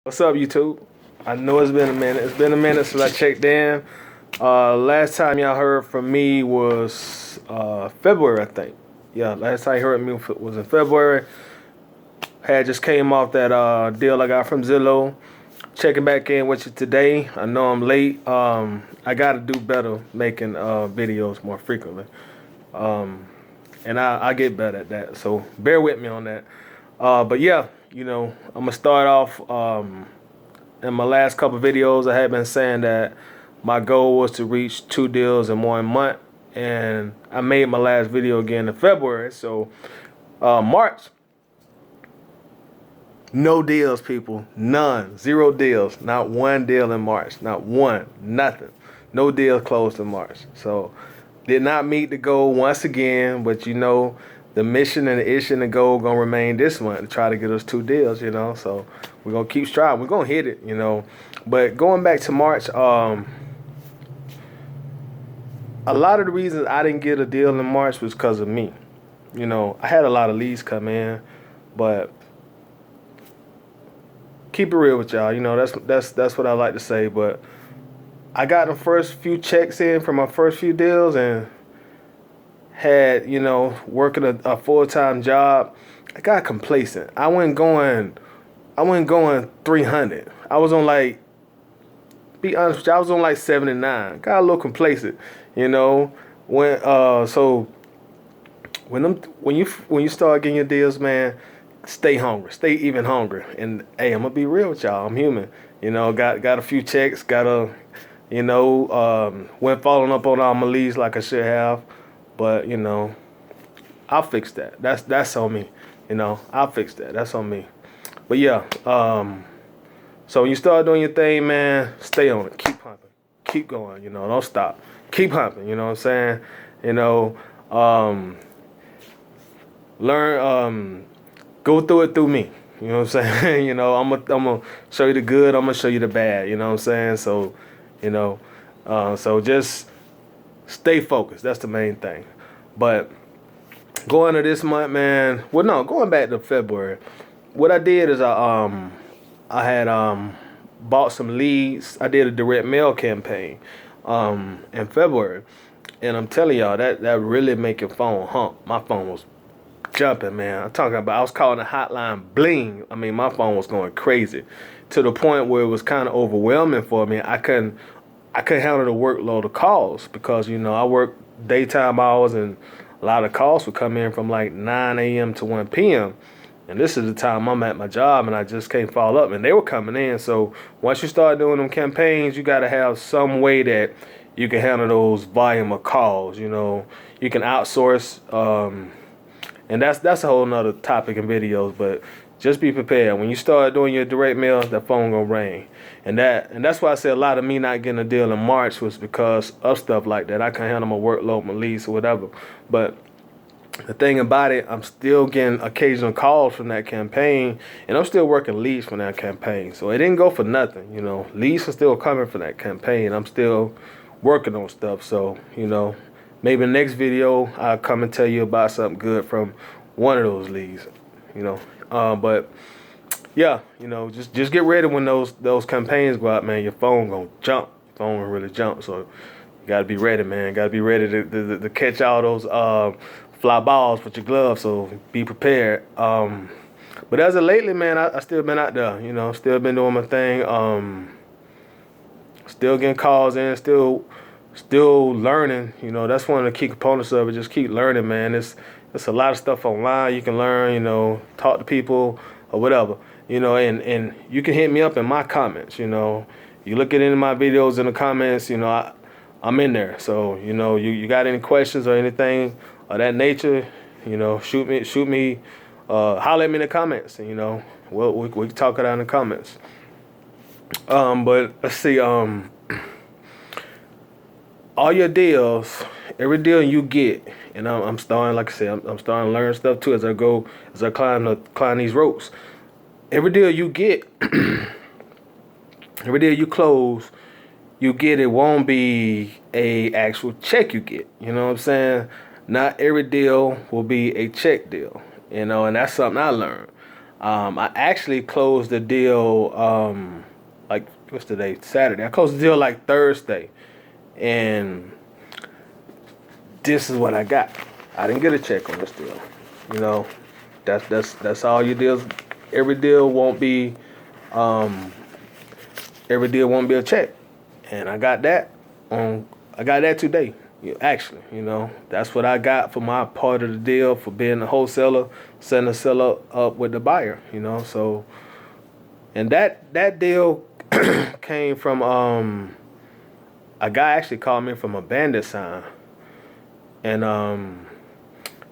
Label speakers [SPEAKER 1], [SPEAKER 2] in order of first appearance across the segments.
[SPEAKER 1] What's up, YouTube? I know it's been a minute. It's been a minute since I checked in. Last time y'all heard from me was February, I think. Yeah, last time you heard me was in February. Had just came off that deal I got from Zillow. Checking back in with you today. I know I'm late. I got to do better making videos more frequently. And I get better at that. So bear with me on that. But yeah, I'm gonna start off. In my last couple videos, I had been saying that my goal was to reach 2 deals in 1 month, and I made my last video again in February. So March, no deals, people, none, 0 deals, not 1 deal in March, not one, nothing, no deals closed in March. So did not meet the goal once again, but the mission and the issue and the goal gonna remain this month to try to get us 2 deals, so we're gonna keep striving, we're gonna hit it. But going back to March, a lot of the reasons I didn't get a deal in March was because of me. I had a lot of leads come in, but keep it real with y'all. That's what I like to say. But I got the first few checks in from my first few deals and had, working a full-time job. I got complacent. I wasn't going 300. I was on be honest with you, I was on 79. Got a little complacent, when when you start getting your deals, man, stay hungry, stay even hungry. And hey, I'm gonna be real with y'all. I'm human, got a few checks, went following up on all my leads like I should have, but I'll fix that. That's on me, I'll fix that. That's on me. But yeah, so when you start doing your thing, man, stay on it. Keep pumping. Keep going, don't stop. Keep pumping, you know what I'm saying? Learn, go through it through me. You know what I'm saying? I'm gonna show you the good, I'm gonna show you the bad, you know what I'm saying? So, so just stay focused. That's the main thing. But going to this month, man, well, no, going back to February, what I did is I had bought some leads. I did a direct mail campaign in February, and I'm telling y'all that really make your phone hump. My phone was jumping, man. I was calling the hotline bling. I mean, my phone was going crazy to the point where it was kind of overwhelming for me. I couldn't handle the workload of calls because I work daytime hours, and a lot of calls would come in from 9 a.m. to 1 p.m. And this is the time I'm at my job, and I just can't follow up. And they were coming in. So once you start doing them campaigns, you got to have some way that you can handle those volume of calls. You can outsource, and that's a whole nother topic in videos. But just be prepared. When you start doing your direct mail, that phone gonna ring. And that's why I said a lot of me not getting a deal in March was because of stuff like that. I can't handle my workload, my leads, or whatever. But the thing about it, I'm still getting occasional calls from that campaign, and I'm still working leads from that campaign. So it didn't go for nothing, Leads are still coming from that campaign. I'm still working on stuff. So, maybe the next video I'll come and tell you about something good from one of those leads, But yeah, just get ready when those campaigns go out, man. Your phone gonna jump. Your phone gonna really jump. So you gotta be ready, man. Gotta be ready to catch all those fly balls with your gloves, so be prepared. But as of lately, man, I still been out there, still been doing my thing. Still getting calls in, still learning. That's one of the key components of it. Just keep learning, man. It's a lot of stuff online you can learn, talk to people or whatever, and you can hit me up in my comments, You look at any of my videos in the comments, I'm in there. So, you got any questions or anything of that nature, shoot me, holler at me in the comments, and we can talk it out in the comments. But let's see, all your deals, every deal you get, and I'm starting, like I said, I'm starting to learn stuff too as I climb these ropes. Every deal you get, every deal you close, you get, it won't be a actual check you get. You know what I'm saying? Not every deal will be a check deal, and that's something I learned. I actually closed the deal, like, what's today? Saturday. I closed the deal like Thursday. And this is what I got. I didn't get a check on this deal. You know, that's all your deals. Every deal won't be, um, every deal won't be a check. And I got that today. Actually, that's what I got for my part of the deal for being a wholesaler, setting the seller up with the buyer. So, and that deal came from a guy actually called me from a bandit sign, and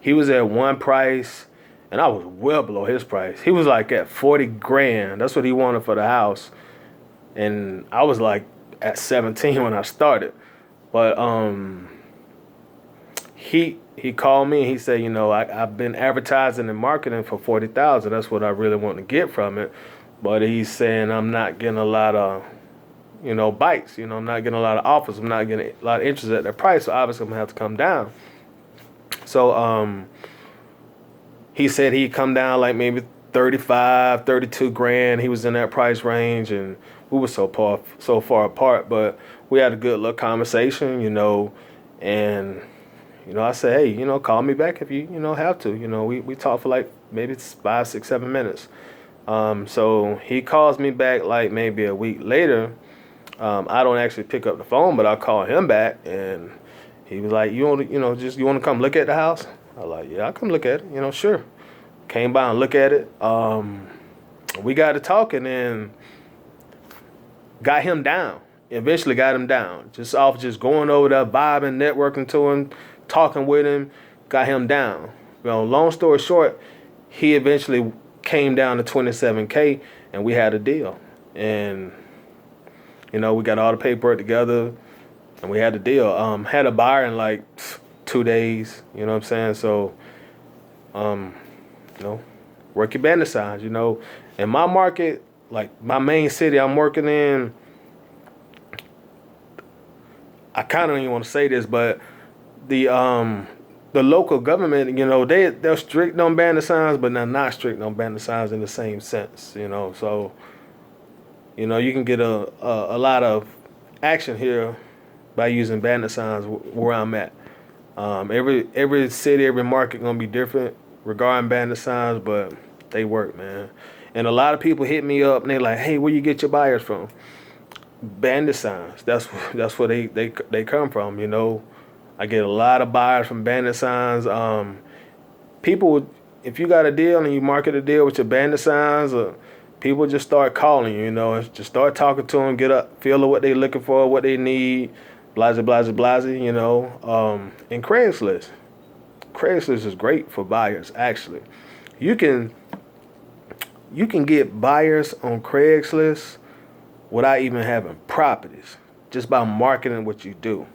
[SPEAKER 1] he was at one price, and I was well below his price. He was like at 40 grand. That's what he wanted for the house, and I was like at 17 when I started. But he called me and he said, I've been advertising and marketing for 40,000. That's what I really want to get from it. But he's saying I'm not getting a lot of, bites. I'm not getting a lot of offers. I'm not getting a lot of interest at that price. So obviously I'm gonna have to come down. So he said he'd come down like maybe 35, 32 grand. He was in that price range, and we were so far apart, but we had a good little conversation, and I said, hey, call me back if you have to. We talked for like maybe 5, 6, 7 minutes. So he calls me back like maybe a week later. I don't actually pick up the phone, but I call him back, and he was like, you want to come look at the house? I was like, yeah, I'll come look at it. Sure. Came by and look at it. We got to talking and got him down. Eventually got him down. Just going over there, vibing, networking to him, talking with him, got him down. Long story short, he eventually came down to 27K, and we had a deal. And we got all the paperwork together, and we had a deal. Had a buyer in like 2 days. You know what I'm saying? So, work your bandit signs. In my market, like my main city I'm working in, I kind of don't even want to say this, but the local government, they're strict on bandit signs, but they're not strict on bandit signs in the same sense. So you can get a lot of action here by using bandit signs where I'm at. Every city, every market gonna be different regarding bandit signs, but they work, man. And a lot of people hit me up and they're like, "Hey, where you get your buyers from?" Bandit signs. That's where they come from. I get a lot of buyers from bandit signs. People, if you got a deal and you market a deal with your bandit signs, people just start calling you. And just start talking to them, get a feel of what they looking for, what they need, blase, blase, blase. And Craigslist is great for buyers. Actually, you can get buyers on Craigslist without even having properties, just by marketing what you do.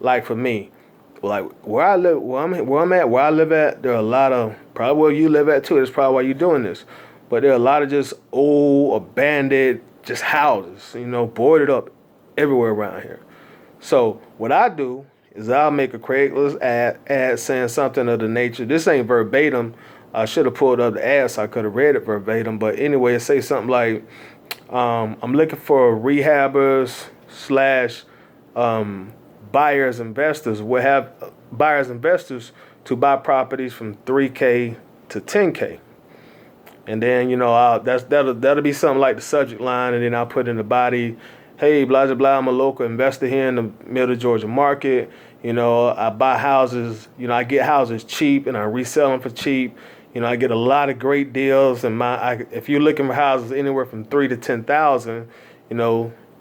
[SPEAKER 1] Like for me, like where I live, where I live at, there are a lot of, probably where you live at too. That's probably why you're doing this. But there are a lot of just old, abandoned, just houses, boarded up everywhere around here. So what I do is I'll make a Craigslist ad saying something of the nature. This ain't verbatim. I should have pulled up the ad so I could have read it verbatim. But anyway, it say something like, I'm looking for rehabbers / buyers, investors. We'll have buyers, investors to buy properties from 3K to 10K. And then, that'll be something like the subject line, and then I'll put in the body, hey, blah, blah, blah, I'm a local investor here in the middle of Georgia market. I buy houses, I get houses cheap and I resell them for cheap. I get a lot of great deals, and if you're looking for houses anywhere from 3 to 10,000,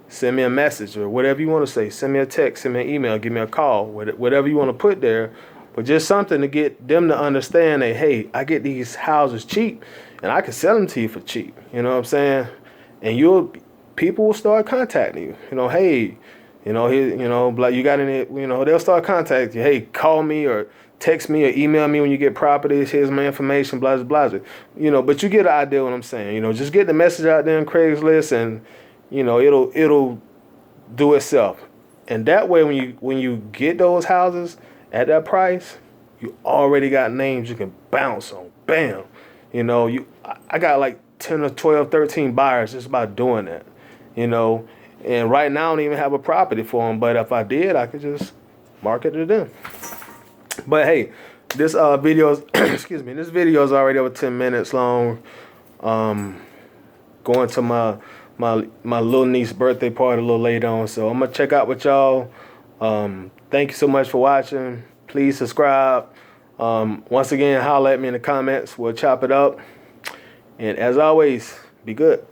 [SPEAKER 1] send me a message or whatever you want to say. Send me a text, send me an email, give me a call, whatever you want to put there. But just something to get them to understand that, hey, I get these houses cheap and I can sell them to you for cheap. You know what I'm saying? And people will start contacting you. Hey, you got any, they'll start contacting you. Hey, call me or text me or email me when you get properties. Here's my information, blah, blah, blah. But you get an idea what I'm saying. Just get the message out there on Craigslist, and, it'll do itself. And that way, when you get those houses at that price, you already got names you can bounce on. Bam. I got like 10 or 12, 13 buyers just about doing that, you know. And right now I don't even have a property for them, but if I did, I could just market it in. But hey, this video is excuse me, this video is already over 10 minutes long. Going to my little niece's birthday party a little later on, so I'm gonna check out with y'all. Thank you so much for watching. Please subscribe. Once again, holler at me in the comments. We'll chop it up. And as always, be good.